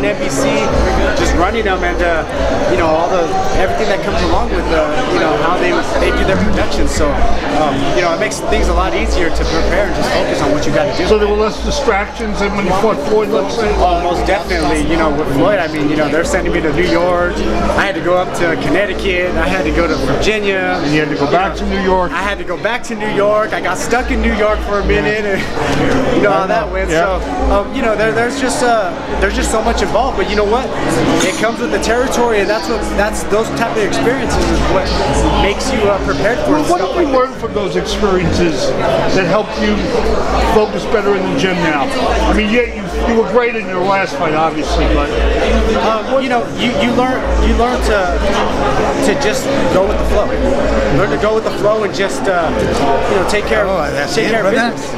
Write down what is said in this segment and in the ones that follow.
on NBC, just running them, and you know, everything that comes along with you know, how they do their production. So you know, it makes things a lot easier to prepare and just focus on what you got to do. So there were less distractions than when you fought Floyd, let's say? Oh, most definitely. You know, with Floyd, I mean, you know, they're sending me to New York. I had to go up to Connecticut. I had to go to Virginia. And you had to go back to New York. I had to go back to New York. I got stuck in New York for a minute, and you know how that went. Yeah. So you know, there's just so much involved. But you know what? It comes with the territory, and that's those type of experiences is what makes you prepared for it. What did you learn from those experiences that helped you focus better in the gym now? I mean, yeah, you were great in your last fight, obviously, but you know, you learn to just go with the flow. Learn to go with the flow and just you know, take care of business.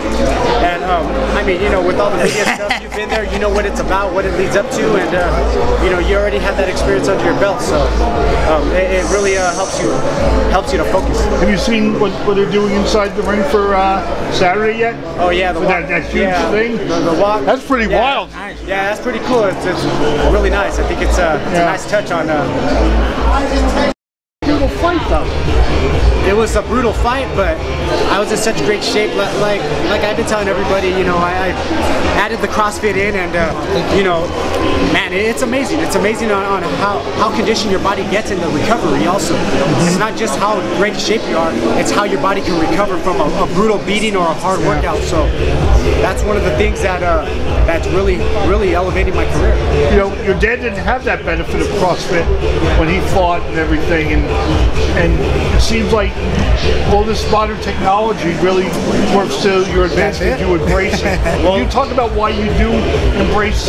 And I mean, you know, with all the media stuff, you've been there, you know what it's about, what it leads up to, and you know, you already have that experience under your belt. So it really helps you to focus. Have you seen what they're doing inside the ring for Saturday yet? Oh yeah, the walk. That huge thing. The walk. That's pretty wild. Yeah, that's pretty cool. It's really nice. I think it's a nice touch on. Beautiful fight though. It was a brutal fight, but I was in such great shape. Like I've been telling everybody, you know, I added the CrossFit in, and you know, man, it's amazing. It's amazing on how conditioned your body gets in the recovery. Also, it's not just how great shape you are; it's how your body can recover from a brutal beating or a hard workout. So that's one of the things that's really elevating my career. You know, your dad didn't have that benefit of CrossFit when he fought and everything, and it seems like all this modern technology really works to your advantage. You embrace it. Well, you talk about why you do embrace.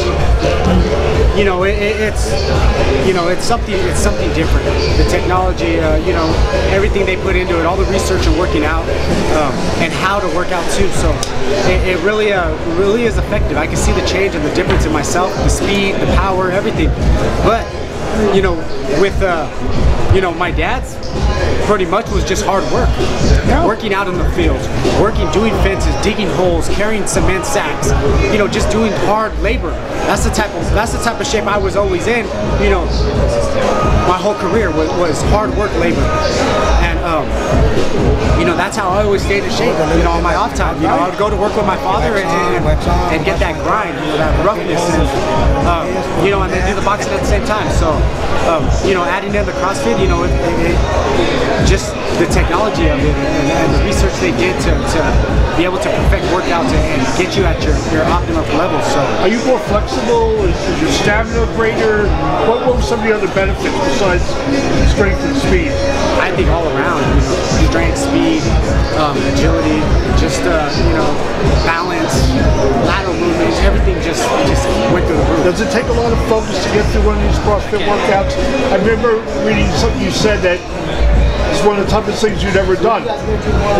You know, it's something different. The technology, you know, everything they put into it, all the research and working out, and how to work out too. So it really is effective. I can see the change and the difference in myself, the speed, the power, everything. But you know, with you know, my dad's pretty much was just hard work. Working out in the field, doing fences, digging holes, carrying cement sacks, you know, just doing hard labor. That's the type of shape I was always in, you know. My whole career was hard work, labor. And you know, that's how I always stayed in shape, you know, on my off time. You know, I would go to work with my father and get that grind, you know, that roughness, and you know, and then do the boxing at the same time. So you know, adding in the CrossFit, you know, just the technology of it and the research they did to be able to perfect workouts and get you at your optimum level. So, are you more flexible? Is your stamina greater? What were some of the other benefits besides strength and speed? I think all around, you know, strength, speed, agility, just you know, balance, lateral movements, everything just went through the roof. Does it take a lot of focus to get through one of these CrossFit workouts? I remember reading something you said that it's one of the toughest things you've ever done,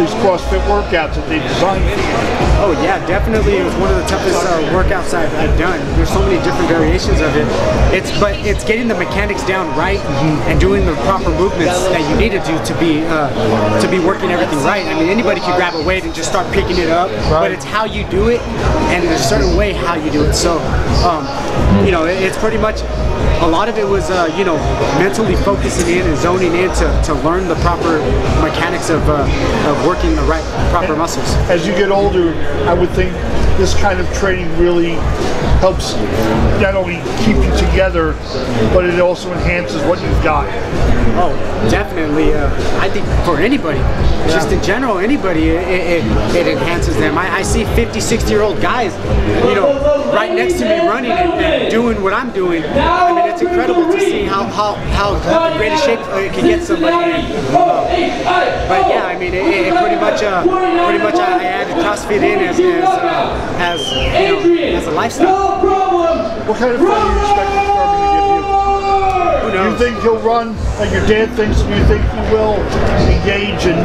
these CrossFit workouts that they designed for you. Oh yeah, definitely. It was one of the toughest workouts I've done. There's so many different variations of it. But it's getting the mechanics down right and doing the proper movements that you need to do to be working everything right. I mean, anybody can grab a weight and just start picking it up, but it's how you do it, and in a certain way how you do it. So, you know, it's pretty much. A lot of it was, you know, mentally focusing in and zoning in to learn the proper mechanics of working the proper muscles. As you get older, I would think this kind of training really helps not only keep you together, but it also enhances what you've got. Oh, definitely. I think for anybody, just in general, anybody, it enhances them. I see 50, 60-year-old guys, you know, right next to me running and doing what I'm doing. I mean, it's incredible to see how great a shape it can get somebody in. But yeah, I mean, it pretty much I added CrossFit in as you know, as a lifestyle. What kind of fun do you expect Thurman to give you? Who knows? Do you think he'll run like your dad thinks? Do you think he will engage and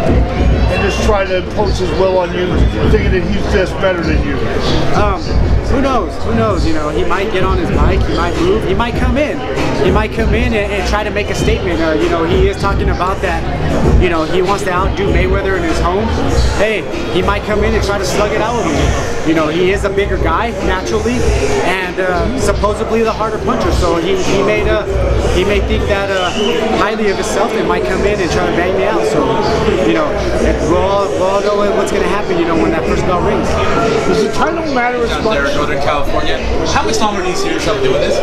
just try to impose his will on you, thinking that he's just better than you? Who knows? Who knows? You know, he might get on his bike, he might move, he might come in. He might come in and try to make a statement. You know, he is talking about that, you know, he wants to outdo Mayweather in his home. Hey, he might come in and try to slug it out with me. you know, he is a bigger guy naturally, and supposedly the harder puncher. So he may think that highly of himself and might come in and try to bang me out. So, you know, we'll all know what's going to happen, you know, when that first bell rings. Does the title matter as much? There, Northern California. How much longer do you see yourself doing this?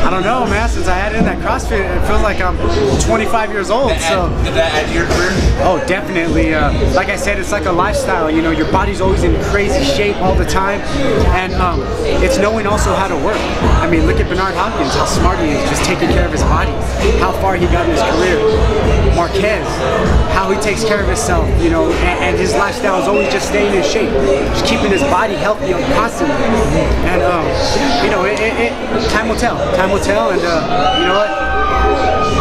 I don't know, man. Since I added in that CrossFit, it feels like I'm 25 years old. Did that add to your career? Oh, definitely. Like I said, it's like a lifestyle. You know, your body's always in crazy shape all the time, and it's knowing also how to work. I mean, look at Bernard Hopkins, how smart he is, just taking care of his body, how far he got in his career. Marquez, how he takes care of himself, you know, and his lifestyle is always just staying in shape, just keeping his body healthy constantly. And you know, time will tell. Time will tell, and you know what?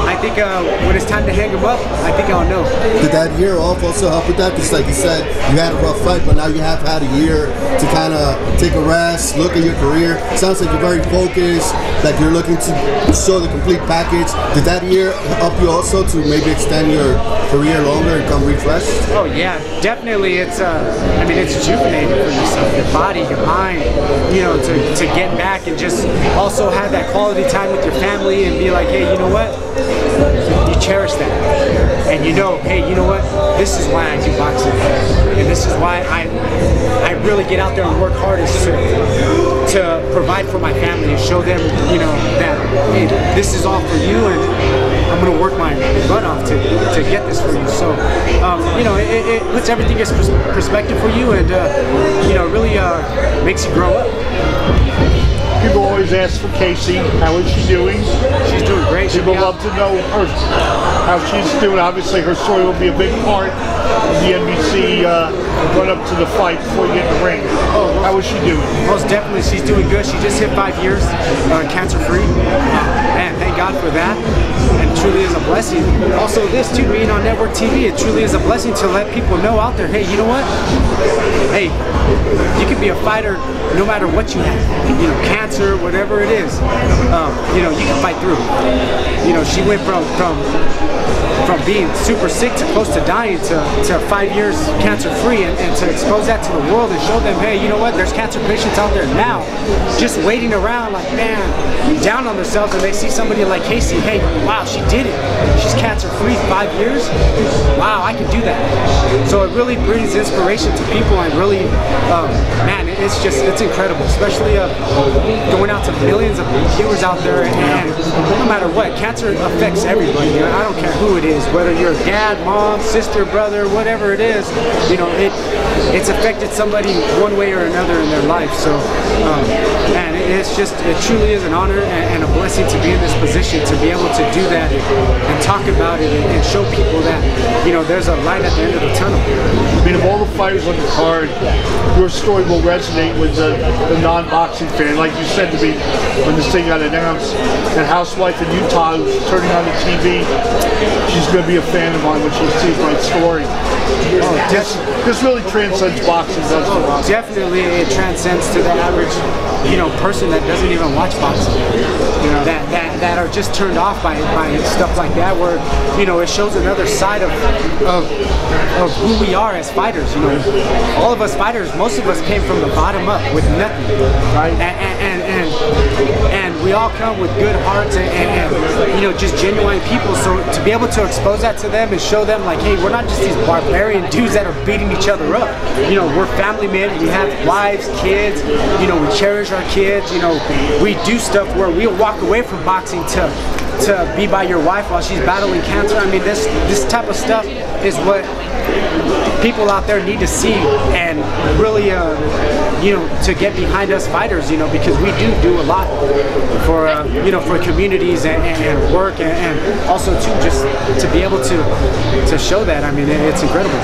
I think when it's time to hang him up, I think I'll know. Did that year off also help with that? Because like you said, you had a rough fight, but now you have had a year to kind of take a rest, look at your career. Sounds like you're very focused, like you're looking to show the complete package. Did that year help you also to maybe extend your career longer and come refreshed? Oh yeah, definitely. It's I mean, it's rejuvenating for yourself, your body, your mind, you know, to get back and just also have that quality time with your family and be like, hey, you know what? You cherish that, and you know, hey, you know what? This is why I do boxing, and this is why I really get out there and work hardest to provide for my family and show them, you know, that hey, this is all for you, and I'm gonna work my butt off to get this for you. So, you know, it puts everything in perspective for you, and you know, really makes you grow up. People always ask for Casey. How is she doing? She's doing great. People love to know her, how she's doing. Obviously, her story will be a big part of the NBC run up to the fight before you get in the ring. How is she doing? Most definitely, she's doing good. She just hit 5 years cancer-free. Man, thank God for that. And it truly is a blessing. Also, this too, being on network TV, it truly is a blessing to let people know out there, hey, you know what? Hey, you can be a fighter no matter what you have. You know, cancer, whatever it is. You know, you can fight through. You know, she went from being super sick to close to dying to 5 years cancer-free, and to expose that to the world and show them, hey, you know what? There's cancer patients out there now, just waiting around, like, man, down on themselves, and they see somebody like Casey. Hey, wow, she did it. She's cancer-free 5 years. Wow, I can do that. So it really brings inspiration to people, and really, man, it's incredible, especially going out to millions of viewers out there, and no matter what, cancer affects everybody. You know, I don't care who it is, whether you're a dad, mom, sister, brother, whatever it is, you know, it's affected somebody one way or another in their life. So, man, it truly is an honor and a blessing to be in this position, to be able to do that and talk about it and show people that, you know, there's a light at the end of the tunnel. I mean, of all the fighters on the card, your story will resonate with the non-boxing fan. Like you said to me when this thing got announced, that housewife in Utah who's turning on the TV, she's going to be a fan of mine when she sees my story. This really transcends boxing, doesn't it? Definitely, it transcends to the average, you know, person that doesn't even watch boxing. You know, that are just turned off by stuff like that, where, you know, it shows another side of who we are as fighters. You know, all of us fighters, most of us came from the bottom up with nothing, right? And we all come with good hearts and you know, just genuine people. So to be able to expose that to them and show them, like, hey, we're not just these barbarian dudes that are beating each other up. You know, we're family men. We have wives, kids. You know, we cherish our kids. You know, we do stuff where we'll walk away from boxing to be by your wife while she's battling cancer. I mean, this type of stuff is what people out there need to see, and really, you know, to get behind us fighters, you know, because we do a lot for, you know, for communities and work, and also too, just to be able to show that. I mean, it's incredible.